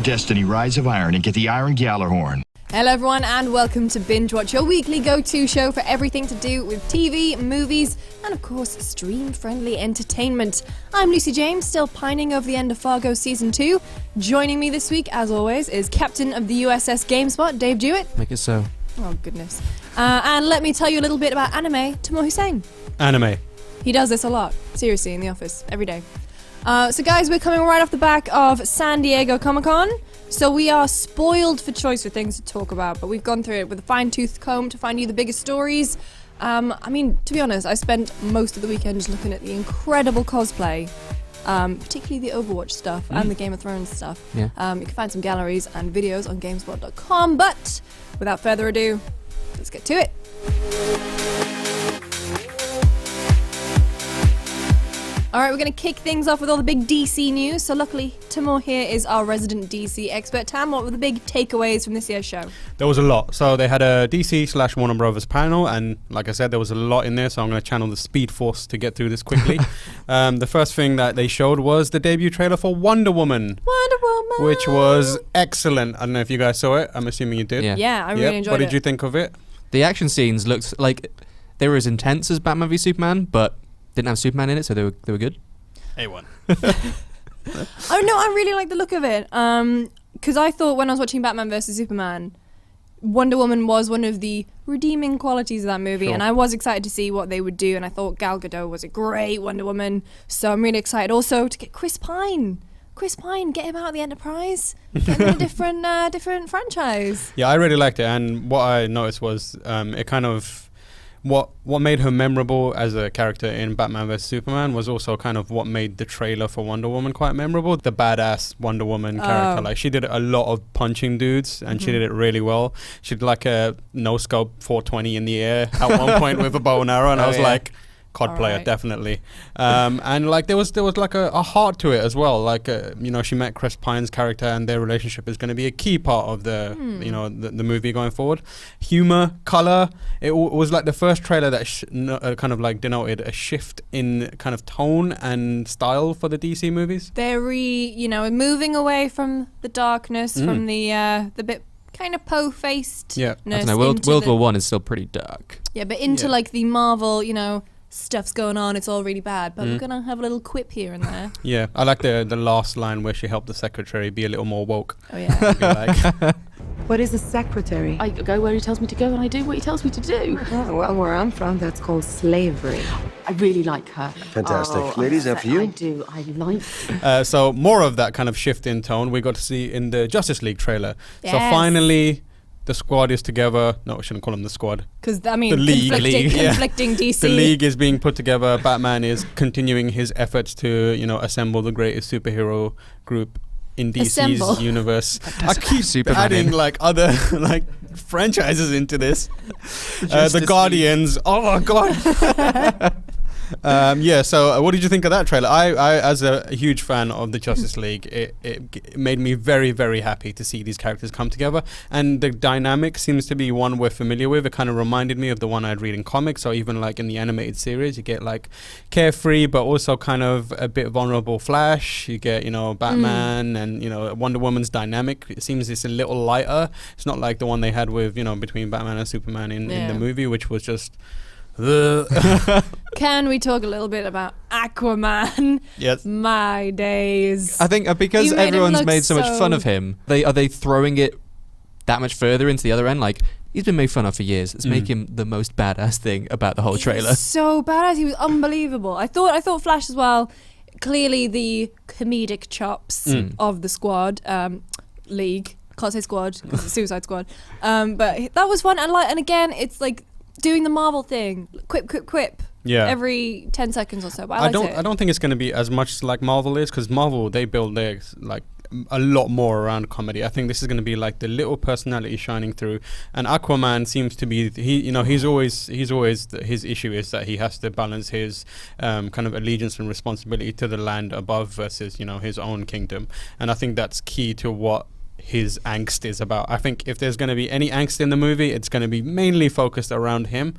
Destiny Rise of Iron and get the Iron Gjallarhorn. Hello everyone and welcome to Bingewatch, your weekly go-to show for everything to do with TV, movies, and of course stream-friendly entertainment. I'm Lucy James, still pining over the end of Fargo Season 2. Joining me this week, as always, is Captain of the USS GameSpot, Dave Jewett. Make it so. Oh goodness. And let me tell you a little bit about anime, Timur Hussein. Anime. He does this a lot, seriously, in the office, every day. So guys, we're coming right off the back of San Diego Comic-Con. So we are spoiled for choice for things to talk about, but we've gone through it with a fine-tooth comb to find you the biggest stories. I mean, to be honest, I spent most of the weekend just looking at the incredible cosplay, particularly the Overwatch stuff and the Game of Thrones stuff. Yeah. You can find some galleries and videos on GameSpot.com, but without further ado, let's get to it. Alright, we're going to kick things off with all the big DC news. So luckily, Timur here is our resident DC expert. Tam, what were the big takeaways from this year's show? There was a lot. So they had a DC/Warner Brothers panel, and like I said, there was a lot in there, so I'm going to channel the Speed Force to get through this quickly. The first thing that they showed was the debut trailer for Wonder Woman. Wonder Woman! Which was excellent. I don't know if you guys saw it. I'm assuming you did. Yeah, I really enjoyed it. What did you think of it? The action scenes looked like they were as intense as Batman v Superman, but didn't have Superman in it, so they were good. A1. Oh no, I really like the look of it. Because I thought when I was watching Batman vs Superman, Wonder Woman was one of the redeeming qualities of that movie, Sure. and I was excited to see what they would do. And I thought Gal Gadot was a great Wonder Woman, so I'm really excited also to get Chris Pine. Chris Pine, get him out of the Enterprise, get him in a different franchise. Yeah, I really liked it, and what I noticed was it kind of what made her memorable as a character in Batman vs Superman was also kind of what made the trailer for Wonder Woman quite memorable. The badass Wonder Woman character, like she did a lot of punching dudes, and she did it really well. She did like a no scope 420 in the air at one point with a bow and arrow, and I was like, COD player, right. Definitely. And like there was like a heart to it as well. Like she met Chris Pine's character, and their relationship is going to be a key part of the the movie going forward. Humor, color. It was like the first trailer that kind of like denoted a shift in kind of tone and style for the DC movies. Very, moving away from the darkness, from the bit kind of po-faced. Yeah, I don't know. World War One is still pretty dark. Yeah, but into like the Marvel, stuff's going on, it's all really bad, but we're gonna have a little quip here and there. Yeah, I like the last line where she helped the secretary be a little more woke. Oh yeah. What is a secretary? I go where he tells me to go and I do what he tells me to do. Oh, well, where I'm from, that's called slavery. I really like her. Fantastic. Ladies, after you. I do. I like. So more of that kind of shift in tone we got to see in the Justice League trailer. Yes. So finally, the squad is together. No, I shouldn't call them the squad. Because, I mean, The League. conflicting DC. The League is being put together. Batman is continuing his efforts to, assemble the greatest superhero group in DC's Assemble. universe. I keep Superman adding in. like other like franchises into this. The Guardians. Oh my god. So what did you think of that trailer? I as a huge fan of the Justice League, it made me very, very happy to see these characters come together, and the dynamic seems to be one we're familiar with. It kind of reminded me of the one I'd read in comics, or even like in the animated series. You get like carefree but also kind of a bit vulnerable Flash. You get Batman and Wonder Woman's dynamic. It seems it's a little lighter. It's not like the one they had with between Batman and Superman in the movie, which was just Can we talk a little bit about Aquaman? Yes. My days. I think because You made him everyone's look made so much fun of him, are they throwing it that much further into the other end? Like, he's been made fun of for years. Let's make him the most badass thing about the whole trailer. So badass. He was unbelievable. I thought Flash as well. Clearly the comedic chops of the squad, League. Can't say squad because it's Suicide Squad. But that was fun. And again, it's like doing the Marvel thing. Quip. Yeah. Every 10 seconds or so. But I don't think it's going to be as much like Marvel is, because Marvel, they build their like a lot more around comedy. I think this is going to be like the little personality shining through. And Aquaman seems to be he's always his issue is that he has to balance his kind of allegiance and responsibility to the land above versus his own kingdom. And I think that's key to what his angst is about. I think if there's going to be any angst in the movie, it's going to be mainly focused around him,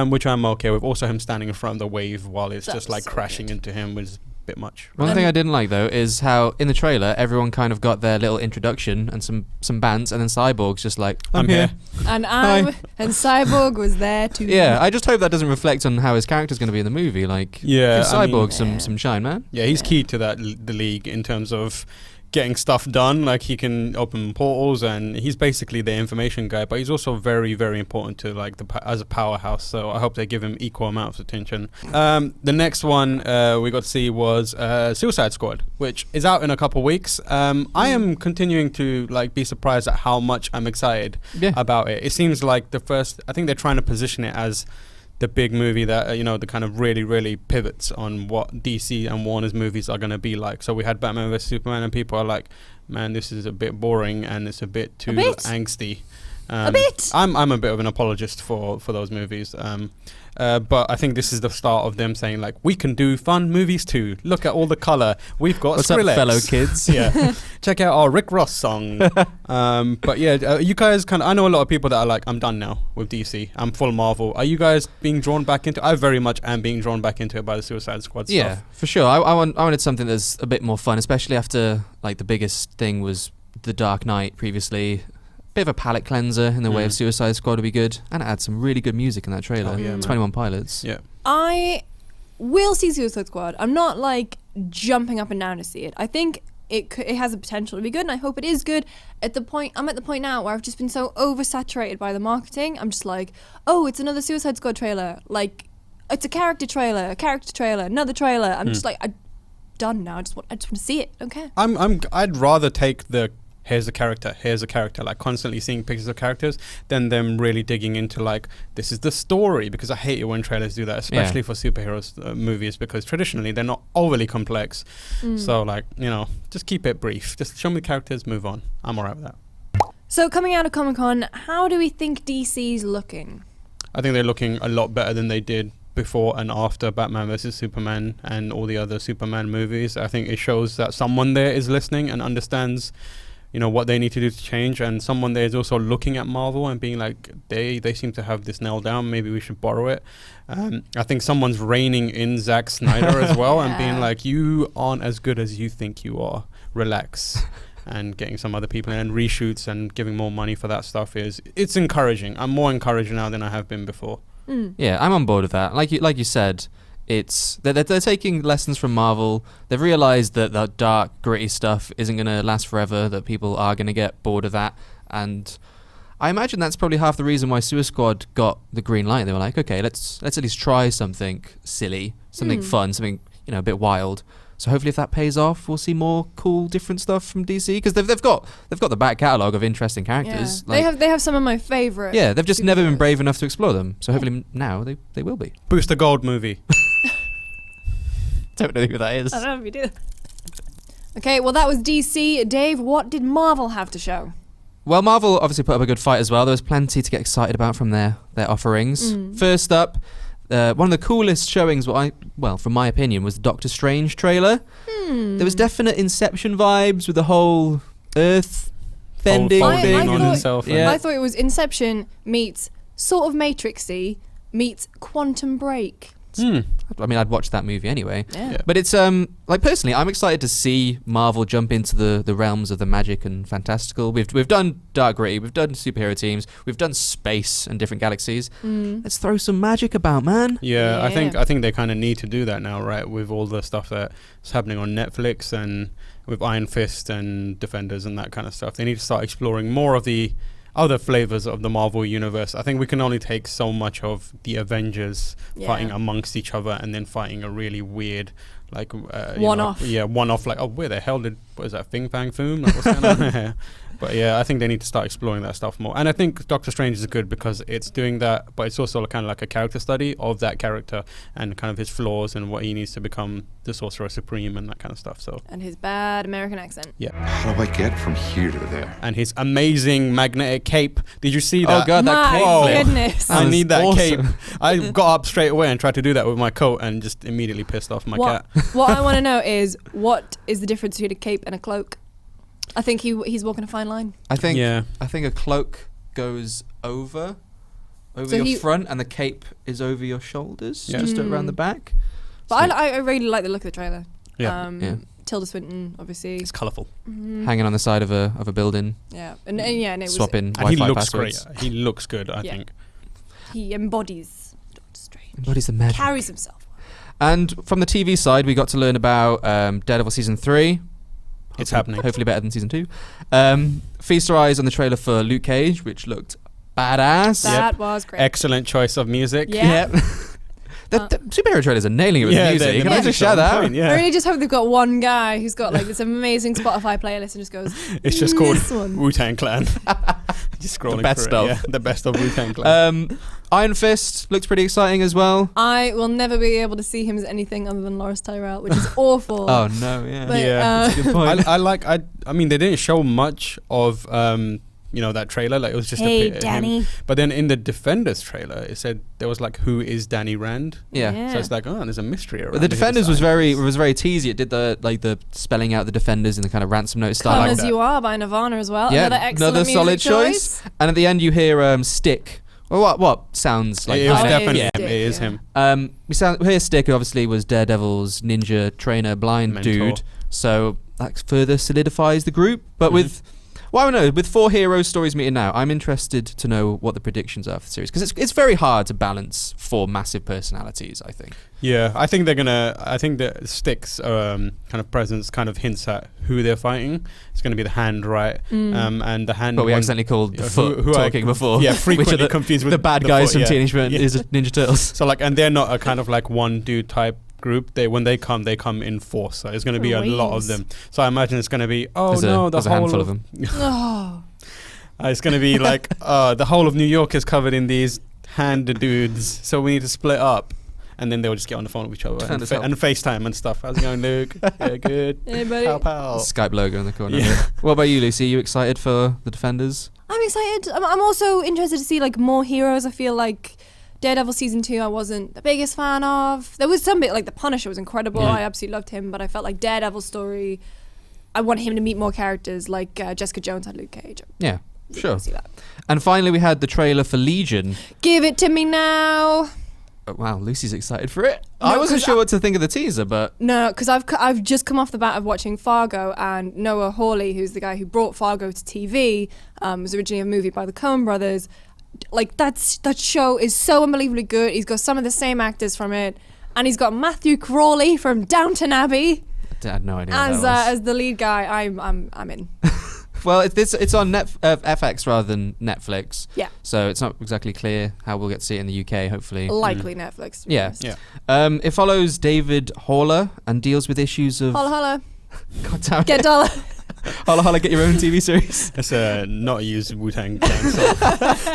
which I'm okay with. Also him standing in front of the wave while it's just like crashing into him was bit much. One thing I didn't like though is how in the trailer everyone kind of got their little introduction and some bands, and then Cyborg's just like, I'm here. And Cyborg was there too. Yeah, I just hope that doesn't reflect on how his character's going to be in the movie. Like, Yeah, give I mean- Cyborg some shine, man. Yeah, he's key to that the league in terms of getting stuff done. Like, he can open portals, and he's basically the information guy. But he's also very, very important to like as a powerhouse. So I hope they give him equal amounts of attention. The next one we got to see was Suicide Squad, which is out in a couple weeks. I am continuing to like be surprised at how much I'm excited about it. It seems like I think they're trying to position it as the big movie that the kind of really, really pivots on what DC and Warner's movies are going to be like. So we had Batman vs Superman, and people are like, man, this is a bit boring and it's a bit too angsty. A bit. I'm a bit of an apologist for those movies. But I think this is the start of them saying like, we can do fun movies too. Look at all the color. We've got What's Skrillex. up, fellow kids? Yeah. Check out our Rick Ross song. But yeah, you guys I know a lot of people that are like, I'm done now with DC. I'm full Marvel. Are you guys being drawn back into? I very much am being drawn back into it by the Suicide Squad stuff. Yeah, for sure. I wanted something that's a bit more fun, especially after like the biggest thing was The Dark Knight previously. Bit of a palate cleanser in the way of Suicide Squad would be good, and it had some really good music in that trailer. Oh, yeah, 21 Pilots. Yeah. I will see Suicide Squad. I'm not like jumping up and down to see it. I think it has the potential to be good, and I hope it is good. I'm at the point now where I've just been so oversaturated by the marketing. I'm just like, oh, it's another Suicide Squad trailer. Like, it's a character trailer, another trailer. I'm just like, I'm done now. I just want to see it. Okay. I'd rather take the here's a character, like constantly seeing pictures of characters, than them really digging into like, this is the story, because I hate it when trailers do that, especially for superheroes movies, because traditionally they're not overly complex. So like, just keep it brief. Just show me the characters, move on. I'm alright with that. So coming out of Comic-Con, how do we think DC's looking? I think they're looking a lot better than they did before and after Batman vs Superman and all the other Superman movies. I think it shows that someone there is listening and understands what they need to do to change, and someone there is also looking at Marvel and being like, they seem to have this nailed down, maybe we should borrow it. I think someone's reining in Zack Snyder as well and being like, you aren't as good as you think you are, relax. And getting some other people in, and reshoots and giving more money for that stuff it's encouraging. I'm more encouraged now than I have been before. Yeah, I'm on board with that. Like you said, they're taking lessons from Marvel. They've realized that the dark, gritty stuff isn't going to last forever, that people are going to get bored of that. And I imagine that's probably half the reason why Suicide Squad got the green light. They were like, okay, let's at least try something silly, something fun, something a bit wild. So hopefully if that pays off, we'll see more cool, different stuff from DC, because they've got the back catalogue of interesting characters. Yeah. Like, they have some of my favourite. Yeah, they've just never been brave enough to explore them. So hopefully now they will be. Booster Gold movie. Don't know who that is. I don't know if you do. Okay, well that was DC. Dave, what did Marvel have to show? Well, Marvel obviously put up a good fight as well. There was plenty to get excited about from their offerings. First up, one of the coolest showings, from my opinion, was the Doctor Strange trailer. There was definite Inception vibes with the whole Earth bending thing. I thought it was Inception meets sort of Matrixy meets Quantum Break. I mean, I'd watch that movie anyway. Yeah. But it's personally, I'm excited to see Marvel jump into the realms of the magic and fantastical. We've done dark gritty, we've done superhero teams, we've done space and different galaxies. Let's throw some magic about, man. Yeah. I think they kind of need to do that now, right? With all the stuff that's happening on Netflix and with Iron Fist and Defenders and that kind of stuff. They need to start exploring more of the other flavors of the Marvel universe. I think we can only take so much of the Avengers fighting amongst each other and then fighting a really weird, like one-off. One-off. Like, oh, where the hell what is that? Fing Fang Foom? Like, what's going on here? But yeah, I think they need to start exploring that stuff more. And I think Doctor Strange is good because it's doing that, but it's also kind of like a character study of that character and kind of his flaws and what he needs to become the Sorcerer Supreme and that kind of stuff. So And his bad American accent. Yeah. How do I get from here to there? And his amazing magnetic cape. Did you see that? Oh god, that My cape. goodness. I need that awesome. cape. I got up straight away and tried to do that with my coat and just immediately pissed off my cat. What I want to know is, what is the difference between a cape and a cloak? I think he's walking a fine line. I think a cloak goes over your front, and the cape is over your shoulders, just around the back. But I really like the look of the trailer. Yeah. Yeah. Tilda Swinton, obviously. It's colourful. Hanging on the side of a building, Yeah, and it was swapping And he Wi-Fi looks passwords. great. He looks good, I Yeah. think. he embodies Doctor Strange. Embodies the magic. Carries himself. And from the TV side, we got to learn about Daredevil season 3. It's happening. Hopefully better than season 2. Feast our eyes on the trailer for Luke Cage, which looked badass. That was great. Excellent choice of music. Yeah. The superhero trailers are nailing it with music. Can I just shout that out? Yeah. I really just hope they've got one guy who's got like this amazing Spotify playlist and just goes. It's just called this one. Wu-Tang Clan. Just scrolling The best through it, of. yeah, the best of Wu-Tang Clan. Iron Fist looks pretty exciting as well. I will never be able to see him as anything other than Loris Tyrell, which is awful. Oh no, yeah. But, Yeah. Good point. I mean, they didn't show much of that trailer. Like, it was just Hey, a bit of him. Danny. But then in the Defenders trailer, it said there was like, who is Danny Rand? Yeah. So it's like, oh, there's a mystery around. But the it. Defenders was It's like- very teasy. It did the spelling out the Defenders in the kind of ransom note style. Come like as that. You Are by Nirvana as well. Yeah, Another excellent music solid choice. And at the end, you hear Stick. Well, what sounds like It was Oh, definitely yeah. him. It is Yeah. him. we hear Stick, who obviously was Daredevil's ninja trainer, blind Mentor. dude. So that further solidifies the group. But with 4 hero stories meeting now, I'm interested to know what the predictions are for the series, because it's very hard to balance 4 massive personalities, I think. Yeah, I think the Stick's kind of presence kind of hints at who they're fighting. It's going to be the Hand, right? And the Hand. But we one- accidentally called the who- Foot who I- talking before. Yeah, which are frequently confused with the bad the guys Foot, from yeah. Teenage Mutant Yeah. Ninja Turtles. So like, and they're not a kind of like one dude type group. When they come in force. So it's going to be a lot of Wings. them. So I imagine it's going to be There's a the whole handful of them. Oh. It's going to be like the whole of New York is covered in these Hand dudes. So we need to split up. And then they'll just get on the phone with each other Defend us help. and FaceTime and stuff. How's it going, Luke? Yeah, good. Hey, buddy. Pow, pow. Skype logo in the corner. Yeah. What about you, Lucy? Are you excited for the Defenders? I'm excited. I'm also interested to see like more heroes. I feel like Daredevil season 2 I wasn't the biggest fan of. There was some bit like the Punisher was incredible. Yeah. I absolutely loved him, but I felt like Daredevil's story, I want him to meet more characters like Jessica Jones had Luke Cage. Yeah, Really sure. wanna see that. And finally, we had the trailer for Legion. Give it to me now. Oh, wow, Lucy's excited for it. No, I wasn't 'cause sure what to think of the teaser, but No, because I've just come off the bat of watching Fargo, and Noah Hawley, who's the guy who brought Fargo to TV, was originally a movie by the Coen brothers. Like that show is so unbelievably good. He's got some of the same actors from it, and he's got Matthew Crawley from Downton Abbey I had no idea what as that was. as the lead guy. I'm in. Well, it's on FX rather than Netflix. Yeah. So it's not exactly clear how we'll get to see it in the UK, hopefully. Likely Netflix. to be Yeah. honest. Yeah. It follows David Haller and deals with issues of... Holla holla, God damn it. get dollar. Holla holla, get your own TV series. It's not used Wu-Tang Clan. So.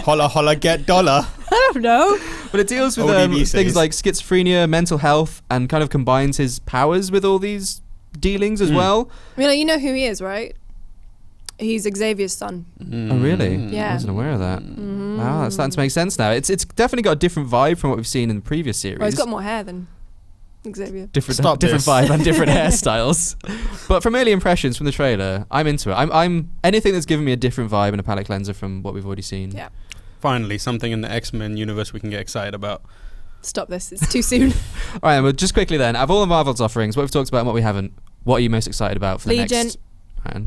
Holla holla, get dollar. I don't know. But it deals with ODB things says. like schizophrenia, mental health, and kind of combines his powers with all these dealings as well. I mean, like, you know who he is, right? He's Xavier's son. Oh, really? Yeah. I wasn't aware of that. Wow, that's starting to make sense now. It's definitely got a different vibe from what we've seen in the previous series. Well, he's got more hair than Xavier. different Stop different this. vibe and different hairstyles. But from early impressions from the trailer, I'm into it. I'm anything that's given me a different vibe and a palate cleanser from what we've already seen. Yeah. Finally, something in the X-Men universe we can get excited about. Stop this. It's too soon. All right, well, just quickly then, out of all of Marvel's offerings, what we've talked about and what we haven't, what are you most excited about for the Legion.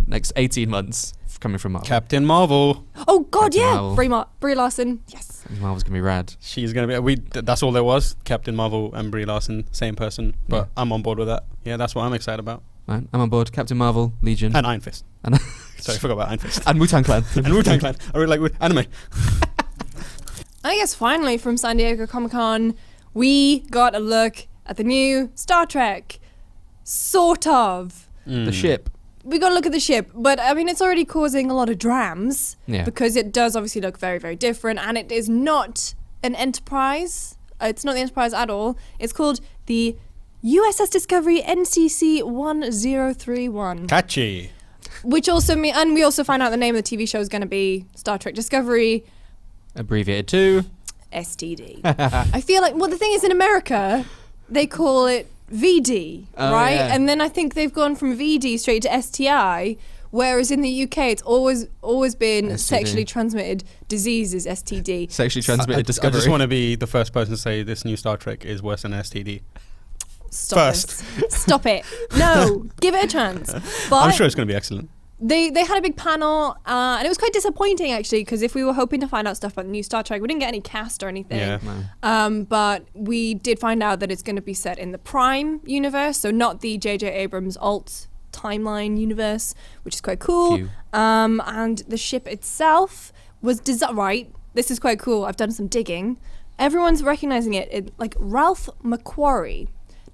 next 18 months coming from Marvel? Captain Marvel. Oh God, Captain yeah. Marvel. Brie Larson. Yes. Marvel's gonna be rad. She's gonna be. That's all there was. Captain Marvel and Brie Larson, same person. But Yeah. I'm on board with that. Yeah, that's what I'm excited about. All right, I'm on board. Captain Marvel, Legion, And Iron Fist. and, Sorry, I forgot about Iron Fist. and Wu-Tang Clan. And Wu-Tang Clan. I really like anime. I guess finally from San Diego Comic-Con, we got a look at the new Star Trek. Sort of. The ship. We got to look at the ship, but I mean, it's already causing a lot of drams Yeah. because it does obviously look very, very different, and it is not an Enterprise. It's not the Enterprise at all. It's called the USS Discovery NCC 1031, Catchy. which also and we also find out the name of the TV show is going to be Star Trek Discovery Abbreviated to STD. I feel like, well, the thing is, in America, they call it VD, Oh, right? yeah. And then I think they've gone from VD straight to STI, whereas in the UK, it's always been STD. sexually transmitted diseases, STD. Sexually transmitted I discovery. just want to be the first person to say this new Star Trek is worse than STD. First. Stop it. No, give it a chance. But I'm sure it's going to be excellent. They had a big panel, and it was quite disappointing actually, because if we were hoping to find out stuff about the new Star Trek, we didn't get any cast or anything. Yeah. No. But we did find out that it's going to be set in the Prime universe, so not the J.J. Abrams alt timeline universe, which is quite cool. Phew. And the ship itself was designed. Right, this is quite cool. I've done some digging. Everyone's recognizing it. Like Ralph McQuarrie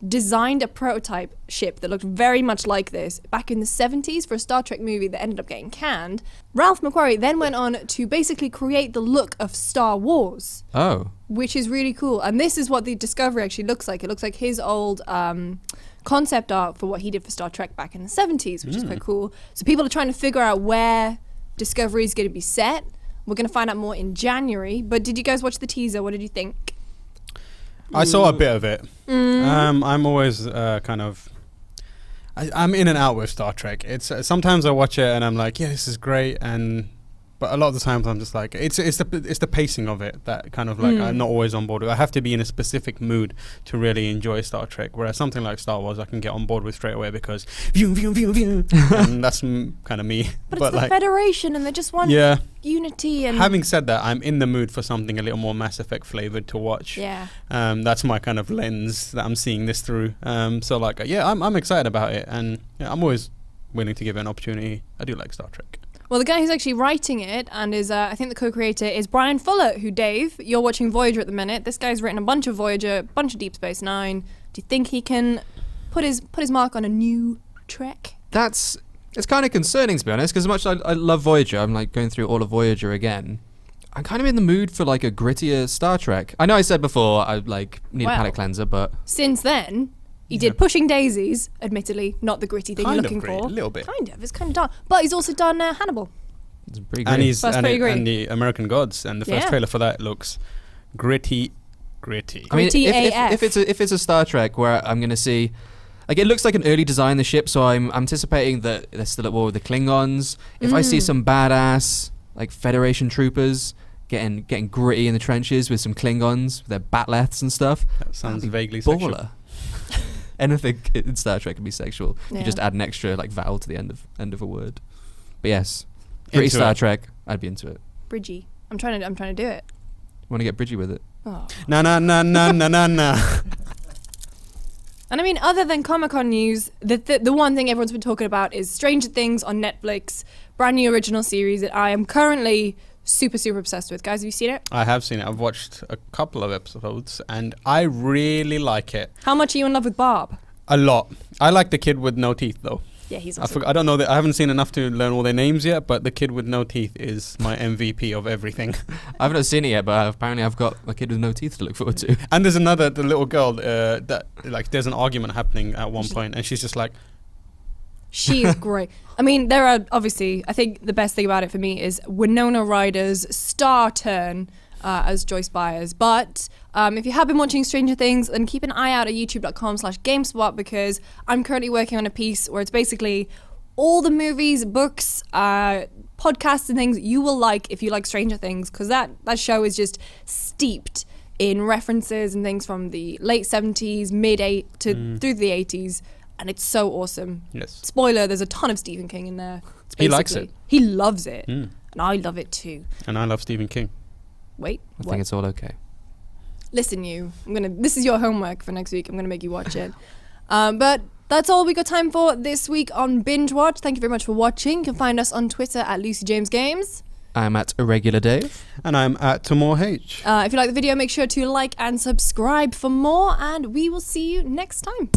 designed a prototype ship that looked very much like this back in the 70s for a Star Trek movie that ended up getting canned. Ralph McQuarrie then went on to basically create the look of Star Wars, Oh. which is really cool. And this is what the Discovery actually looks like. It looks like his old concept art for what he did for Star Trek back in the 70s, which is quite cool. So people are trying to figure out where Discovery is going to be set. We're going to find out more in January. But did you guys watch the teaser? What did you think? I saw a bit of it. I'm always kind of... I'm in and out with Star Trek. It's sometimes I watch it and I'm like, yeah, this is great, but a lot of the times I'm just like, it's the pacing of it that kind of like I'm not always on board with. I have to be in a specific mood to really enjoy Star Trek. Whereas something like Star Wars, I can get on board with straight away because view, and that's kind of me. But it's the like, Federation, and they just want unity. And having said that, I'm in the mood for something a little more Mass Effect flavored to watch. Yeah. That's my kind of lens that I'm seeing this through. So like, I'm excited about it, and I'm always willing to give it an opportunity. I do like Star Trek. Well, the guy who's actually writing it and is, I think the co-creator is Brian Fuller, who, Dave, you're watching Voyager at the minute. This guy's written a bunch of Voyager, a bunch of Deep Space Nine. Do you think he can put his mark on a new Trek? It's kind of concerning, to be honest, because as much as I love Voyager, I'm like going through all of Voyager again. I'm kind of in the mood for like a grittier Star Trek. I know I said before I like need a palate cleanser, but since then, he did Pushing Daisies, admittedly, not the gritty thing you're looking for. A little bit. Kind of, it's kind of dark. But he's also done Hannibal. it's pretty And great. he's That's pretty great. and the American Gods, and the first Yeah. trailer for that looks gritty. I mean, Gritty if AF. it's a Star Trek where I'm going to see, like, it looks like an early design the ship, so I'm anticipating that they're still at war with the Klingons. If I see some badass like Federation troopers getting gritty in the trenches with some Klingons, with their batleths and stuff, That sounds that'd be vaguely sexual. baller. Anything in Star Trek can be sexual. Yeah. You just add an extra like vowel to the end of a word. But yes, gritty Into Star it. Trek, I'd be into it. Bridgie. I'm trying to do it. Want to get Bridgie with it? Oh. Na. And I mean, other than Comic-Con news, the one thing everyone's been talking about is Stranger Things on Netflix, brand new original series that I am currently super, super obsessed with. Guys, have you seen it? I have seen it. I've watched a couple of episodes, and I really like it How much are you in love with Barb? a lot. I like the kid with no teeth, though. Yeah, he's I awesome. don't know that I haven't seen enough to learn all their names yet, but the kid with no teeth is my MVP of everything. I haven't seen it yet, but apparently I've got a kid with no teeth to look forward to. And there's the little girl that like there's an argument happening at one point, and she's just like, She is great. I mean, there are obviously, I think the best thing about it for me is Winona Ryder's star turn as Joyce Byers. But if you have been watching Stranger Things, then keep an eye out at youtube.com/GameSpot, because I'm currently working on a piece where it's basically all the movies, books, podcasts and things you will like if you like Stranger Things, because that show is just steeped in references and things from the late 70s, through the 80s. And it's so awesome. yes. Spoiler, there's a ton of Stephen King in there. It's He likes basically- it. He loves it. Mm. And I love it too. And I love Stephen King. Wait, I what? think it's all okay. Listen, this is your homework for next week. I'm gonna make you watch it. But that's all we got time for this week on Bingewatch. Thank you very much for watching. You can find us on Twitter at Lucy James Games. I'm at Irregular Dave. And I'm at Tamor H. If you like the video, make sure to like and subscribe for more, and we will see you next time.